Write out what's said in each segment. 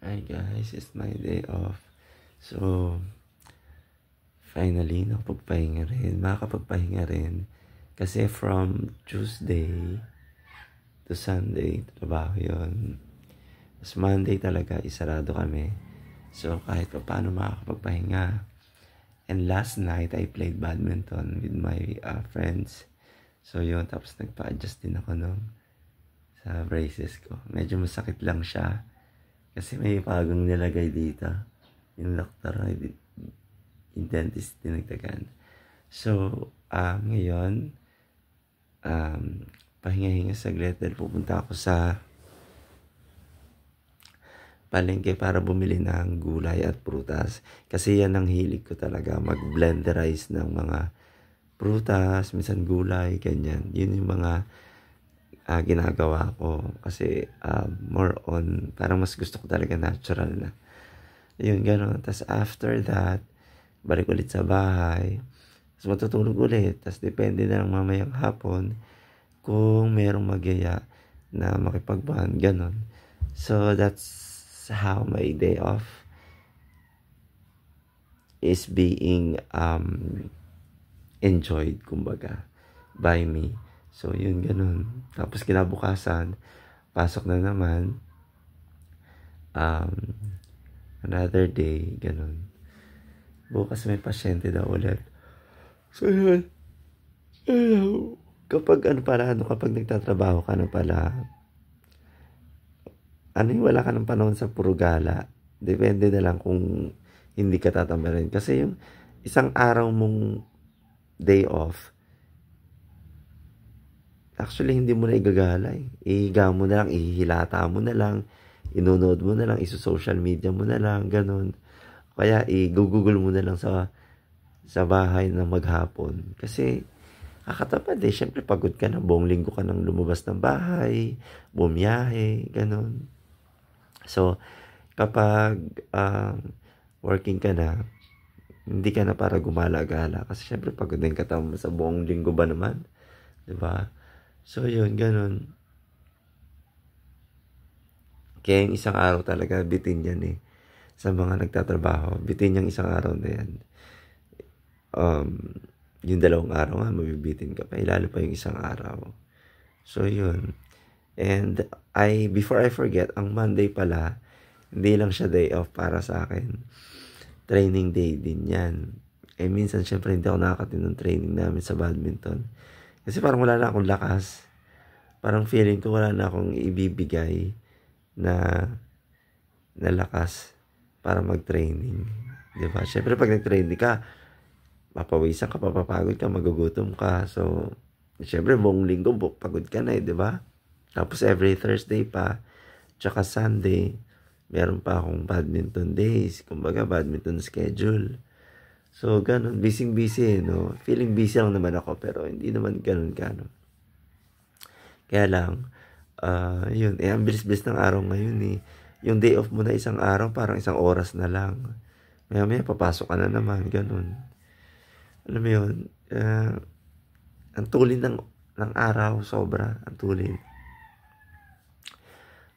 Hi guys, it's my day off. So, finally, makakapagpahinga rin. Kasi from Tuesday to Sunday, trabaho yun. Tapos Monday talaga, isarado kami. So, kahit pa paano makakapagpahinga. And last night, I played badminton with my friends. So, yun. Tapos nagpa-adjust din ako sa braces ko. Medyo masakit lang siya. Kasi may bagong nilagay dito. Yung doktor, yung dentist dinagdagan. So, ngayon, pahinga-hinga saglit dahil pupunta ako sa palengke para bumili ng gulay at prutas. Kasi yan ang hilig ko talaga, mag-blenderize ng mga prutas, minsan gulay, ganyan. Yun yung mga ginagawa ko kasi more on parang mas gusto ko talaga natural na yun gano'n. Tapos after that balik ulit sa bahay, tapos matutulog ulit, tapos depende na lang mamayang hapon kung merong magyaya na makipagbahan, gano'n. So that's how my day off is being enjoyed, kumbaga, by me. So, yun, ganun. Tapos, kinabukasan, pasok na naman. Another day, ganun. Bukas may pasyente daw ulit. So, yun. Kapag, kapag nagtatrabaho ka wala ka ng panahon sa puro gala. Depende na lang kung hindi ka tatamarin. Kasi yung isang araw mong day off, actually, hindi mo na igagala eh. Ihiga mo na lang, ihihilata mo na lang, inunood mo na lang, iso-social media mo na lang, ganun. Kaya i-google mo na lang sa bahay na maghapon. Kasi, kakatamad eh. Siyempre, pagod ka na. Buong linggo ka nang lumabas ng bahay, bumiyahe, ganun. So, kapag working ka na, hindi ka na para gumala-gala. Kasi siyempre, pagod din katawan mo sa buong linggo ba naman? Diba? So, yun, ganun. Kaya yung isang araw talaga, bitin yan eh. Sa mga nagtatrabaho, bitin yung isang araw na yan. Yung 2 araw nga, mabibitin ka pa. Lalo pa yung isang araw. So, yun. And before I forget, ang Monday pala, hindi lang siya day off para sa akin. Training day din yan. Minsan, syempre, hindi ako nakakatin ng training namin sa badminton. Kasi parang wala na akong lakas. Parang feeling ko wala na akong ibibigay na lakas para mag-training. Diba? Siyempre, pag nag-training ka, papawisan ka, papapagod ka, magugutom ka. So, siyempre, buong linggo, pagod ka na diba? Tapos, every Thursday pa, tsaka Sunday, meron pa akong badminton days. Kumbaga, badminton schedule. So, ganun. Busy, no? Feeling busy lang naman ako, pero hindi naman ganun. Kaya lang, yun. Ang bilis-bilis ng araw ngayon eh. Yung day off mo na isang araw, parang isang oras na lang. Maya-maya, papasok ka na naman. Ganun. Alam mo yun, ang tulin ng araw, sobra. Ang tulin.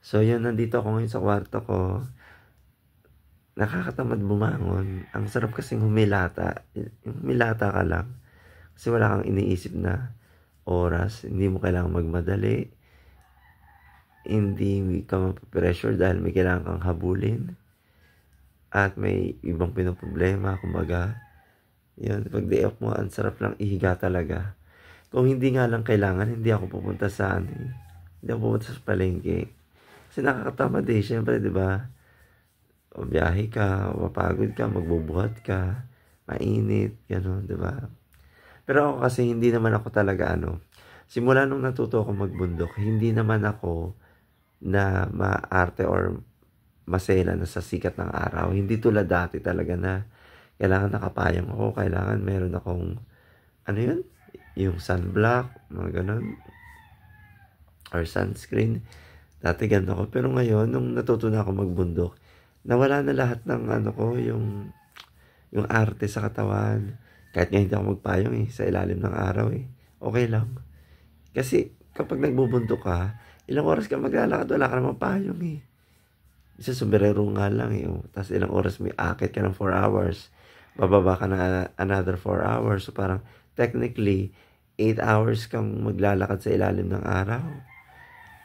So, yun. Nandito ako ngayon sa kwarto ko. Nakakatamad bumangon. Ang sarap kasing humilata. Humilata ka lang. Kasi wala kang iniisip na oras. Hindi mo kailangang magmadali. Hindi ka mapapressure dahil may kailangan kang habulin. At may ibang pinoproblema. Kumbaga, yun. Pag day off mo, ang sarap lang ihiga talaga. Kung hindi nga lang kailangan, hindi ako pupunta hindi ako pupunta sa palengke. Kasi nakakatamad eh. Siyempre, diba? O biyahe ka, mapagod ka, magbubuhat ka, mainit, gano'n, diba? Pero ako kasi hindi naman ako talaga simula nung natuto ako magbundok, hindi naman ako na maarte or masela na sa sikat ng araw. Hindi tulad dati talaga na kailangan nakapayang ako, kailangan meron akong, yung sunblock, mga gano'n, or sunscreen. Dati ganun ako. Pero ngayon, nung natuto na ako magbundok, nawala na lahat ng yung arte sa katawan. Kahit nga hindi ako magpayong sa ilalim ng araw okay lang. Kasi kapag nagbubundok ka, ilang oras ka maglalakad, wala ka namang payong Isa sombrero nga lang eh. Tapos ilang oras may akit ka ng 4 hours. Bababa ka ng another 4 hours. So parang technically, 8 hours kang maglalakad sa ilalim ng araw.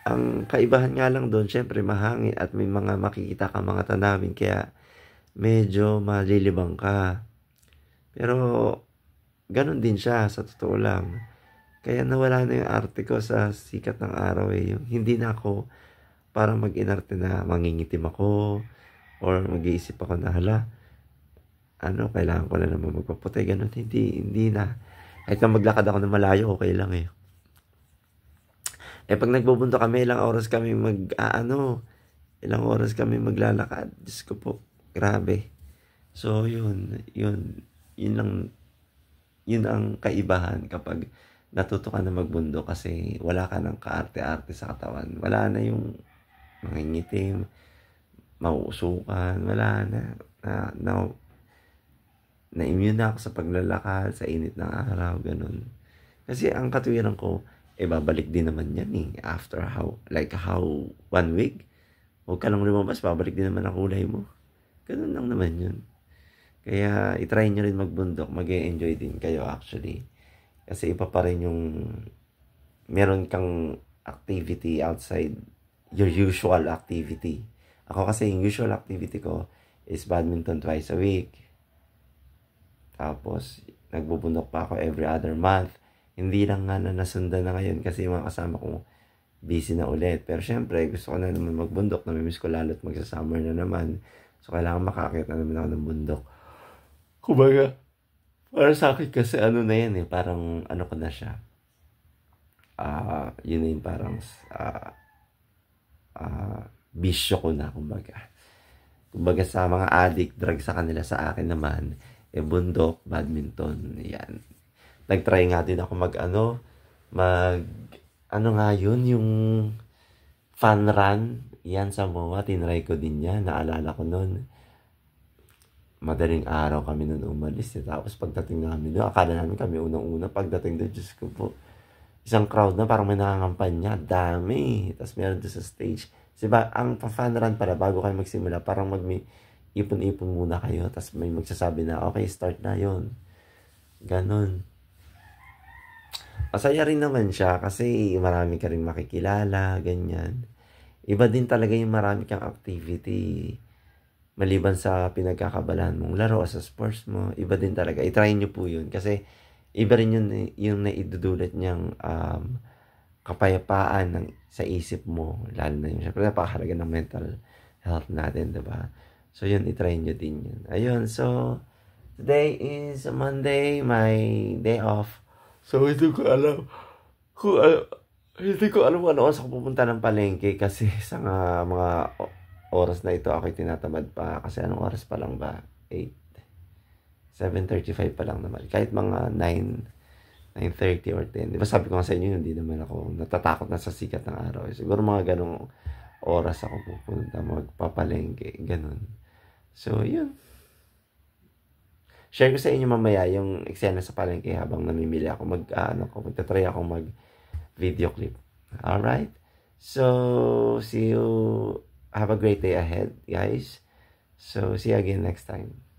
Ang kaibahan nga lang doon, syempre mahangin at may mga makikita ka mga tanawin. Kaya medyo malilibang ka. Pero ganun din siya sa totoo lang. Kaya nawala na yung arte ko sa sikat ng araw eh. Yung hindi na ako parang mag-inarte na mangingitim ako or mag-iisip ako na hala, kailangan ko na naman magpaputi. Ganun, hindi na. Kahit na maglakad ako na malayo, okay lang eh. Pag nagbubunto kami, ilang oras kami ilang oras kami maglalakad. Diyos ko po, grabe. So, yun ang kaibahan kapag natuto ka na magbundo kasi wala ka ng kaarte-arte sa katawan. Wala na yung mangingitim, mauusukan, wala na. Na-immune na ako sa paglalakad, sa init ng araw, ganun. Kasi ang katuwiran ko, babalik din naman yan eh. After how 1 week, huwag ka lang lumabas, babalik din naman ang kulay mo. Ganun lang naman yun. Kaya itry nyo rin magbundok, mag-e-enjoy din kayo actually. Kasi iba pa rin yung meron kang activity outside your usual activity. Ako kasi yung usual activity ko is badminton twice a week. Tapos nagbubundok pa ako every other month. Hindi lang nga na nasundan na ngayon kasi yung mga kasama ko busy na ulit. Pero syempre gusto ko na naman magbundok. Namimiss ko lalo at magsa-summer na naman. So kailangan makakita na naman ako ng bundok. Kumbaga, para sa akin kasi na yan eh, parang ko na siya. Yun na yung parang bisyo ko na, kumbaga. Kumbaga sa mga addict, drug sa kanila, sa akin naman, bundok, badminton, yan. Nag-try nga din ako nga yun, yung fun run, yan sa MOA, tinry ko din yan, naalala ko nun. Madaling araw kami nun umalis. Tapos pagdating namin doon, akala namin kami unang-una. Pagdating doon, Diyos ko po, isang crowd na parang may nangangampanya. Dami. Tapos meron doon sa stage. Diba, ang fan run pala, bago kayo magsimula, parang ipon-ipon muna kayo. Tapos may magsasabi na, okay, start na yon. Ganon. Masaya rin naman siya kasi marami ka rin makikilala, ganyan. Iba din talaga yung marami kang activity. Maliban sa pinagkakabalahan mong laro sa sports mo, iba din talaga. I-try nyo po yun. Kasi iba rin yung naidudulot niyang kapayapaan sa isip mo. Lalo na yun. Siyempre, napakahalaga ng mental health natin, diba? So, yun, i-try nyo din yun. Ayun, so, today is Monday, my day off. So, hindi ko alam kung ano oras ako pupunta ng palengke kasi sa mga oras na ito ako'y tinatamad pa kasi anong oras pa lang ba? 7:35 pa lang naman. Kahit mga 9:30 or 10. Diba sabi ko nga sa inyo, hindi naman ako natatakot na sa sikat ng araw. Siguro mga ganong oras ako pupunta, magpapalengke, ganun. So, yun. Share ko sa inyo mamaya yung eksena sa palengke habang namimili ako. Magtatry ako mag-video clip. Alright? So, see you. Have a great day ahead, guys. So, see you again next time.